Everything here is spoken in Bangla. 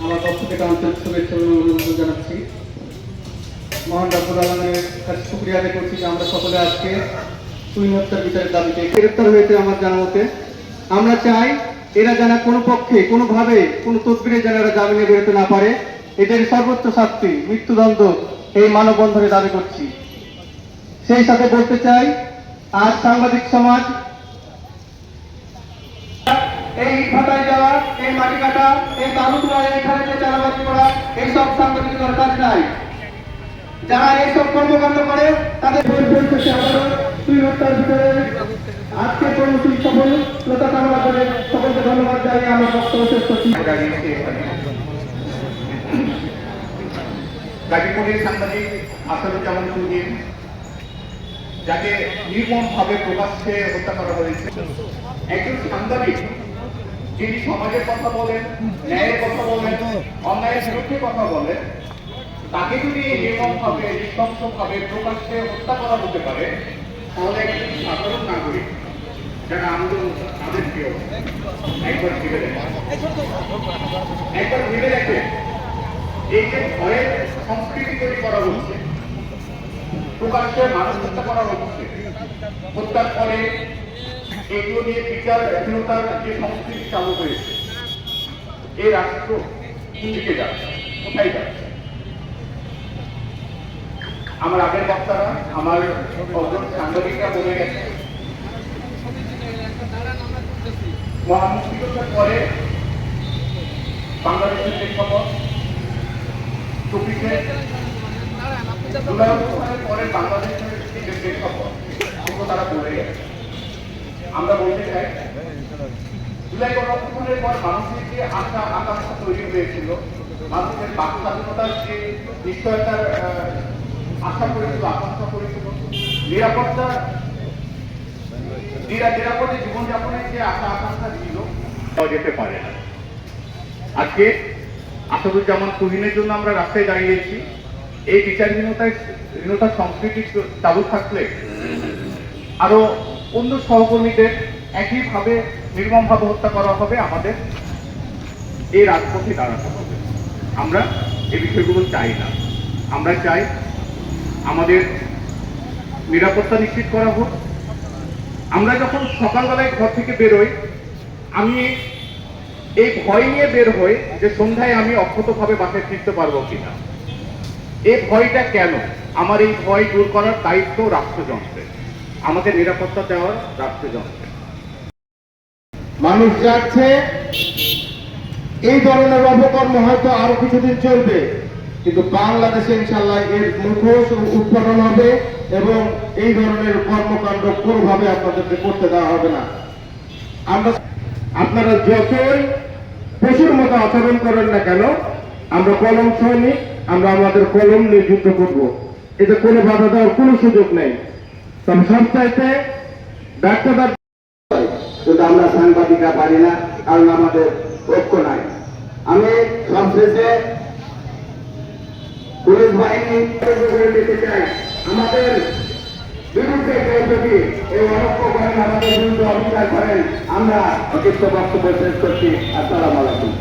আমার পক্ষ থেকে আন্তরিক শুভেচ্ছা এবং অভিনন্দন জানাচ্ছি। মহান রব্বুল আলামিনের কাছে শুকরিয়া আদায় করছি যে আমরা সকলে আজকে তুহিন হত্যার বিচারের দাবিতে গ্রেফতার হয়েছে। আমার জানা মতে আমরা চাই এরা যেন কোনো পক্ষে কোনোভাবে কোনো তদবিরে যেন এরা জামিনে বেরোতে না পারে। এদের সর্বোচ্চ শাস্তি মৃত্যুদণ্ড এই মানববন্ধনে দাবি করছি। সেই সাথে বলতে চাই, আজ সাংবাদিক সমাজ এই ভাটায় যাওয়া, এই মাটি কাটা, এই বালু তোলা, এইখানে যে চালাবাজি করা, এইসব সাংবাদিকতার কাজ নাই। যারা এইসব কর্মকাণ্ড করে তাদের পরিশেষে আবারও তুহিন হত্যার ভিতরে আজকে কর্মসূচি সফলতা কামনা করে সকলকে ধন্যবাদ জানিয়ে আমরা বক্তব্য শেষ করছি। গাজীপুরের সাংবাদিক আসাদুজ্জামান তুহিন, যাকে নির্মমভাবে প্রকাশ্যে হত্যা করা হয়েছে। একজন সাংবাদিক যিনি সমাজের কথা বলেন, ন্যায়ের কথা বলেন, অন্যায়ের বিরুদ্ধে কথা বলেন, তাকে যদি নির্মমভাবে নৃশংসভাবে প্রকাশ্যে হত্যা করা হতে পারে, তাহলে একজন সাধারণ নাগরিক যারা আন্দোলন তাদেরকে একবার ভেবে দেখে এই যে ভয়ের সংস্কৃতি তৈরি করা হচ্ছে, প্রকাশ্যে মানুষ হত্যা করা হচ্ছে, হত্যার পরে এগুলো নিয়ে বিচারহীনতার যে সংস্কৃতি চালু হয়েছে, এই রাষ্ট্র দিকে যাচ্ছে, কোথায় যাচ্ছে? আমার আগের বক্তারা, আমার সাংবাদিকরা বলে গেছে, মহামুক্তিযুদ্ধের পরে বাংলাদেশের প্রেক্ষাপট, 24 জুলাই পরে বাংলাদেশের যে প্রেক্ষাপট সেগুলো তারা বলে গেছে। আমরা বলতে চাই, জুলাই গণঅভ্যুত্থানের পর মানুষের যে আশা আকাঙ্ক্ষা তৈরি হয়েছিল, মানুষের বাক স্বাধীনতার যে নিশ্চয়তার আশা করেছিল, আকাঙ্ক্ষা করেছিল, নিরাপদে জীবনযাপনের যে আশা আকাঙ্ক্ষা ছিল, যেতে পারে না। আজকে আসাদুজ্জামান তুহিনের জন্য আমরা রাস্তায় দাঁড়িয়েছি। এই বিচারহীনতার সংস্কৃতি চালু থাকলে আরো অন্য সহকর্মীদের একইভাবে নির্মমভাবে হত্যা করা হবে। আমাদের এই রাজপথে দাঁড়াতে হবে। আমরা এই বিষয়গুলো চাই না। আমরা চাই আমাদের নিরাপত্তা নিশ্চিত করা হোক। আমরা যখন সকালবেলায় ঘর থেকে বেরোই, আমি এই ভয় নিয়ে বের হই যে সন্ধ্যায় আমি অক্ষতভাবে বাসায় ফিরতে পারবো কিনা। এই ভয়টা কেন? আমার এই ভয় দূর করার দায়িত্ব রাষ্ট্রযন্ত্রের, আমাদের নিরাপত্তা দেওয়ার রাষ্ট্রযন্ত্রের। মানুষ যাচ্ছে, এই ধরনের অপকর্ম হয়তো আরো কিছুদিন চলবে, কিন্তু বাংলাদেশে ইনশাল্লাহ এর মুখোশ উৎপাদন হবে এবং এই ধরনের কর্মকাণ্ড কোনোভাবে আপনাদেরকে করতে দেওয়া হবে না। আপনারা যতই পশুর মতো আচরণ করেন না কেন, আমরা কলম সৈনিক, আমরা আমাদের কলম নিয়ে যুদ্ধ করবো। এতে কোনো বাধা দেওয়ার কোনো সুযোগ নেই। তবে সবচাইতে ব্যর্থতা, কিন্তু আমরা সাংবাদিকরা পারি না, কারণ আমাদের ঐক্য নাই। আমি সবশেষে পুলিশ বাহিনী দিতে চাই, আমাদের বিরুদ্ধে কেউ যদি এই অনক্ষ করেন, আমাদের বিরুদ্ধে অবিচার করেন, আমরা অতিরিক্ত বক্তব্য শেষ করছি। আসসালামু আলাইকুম।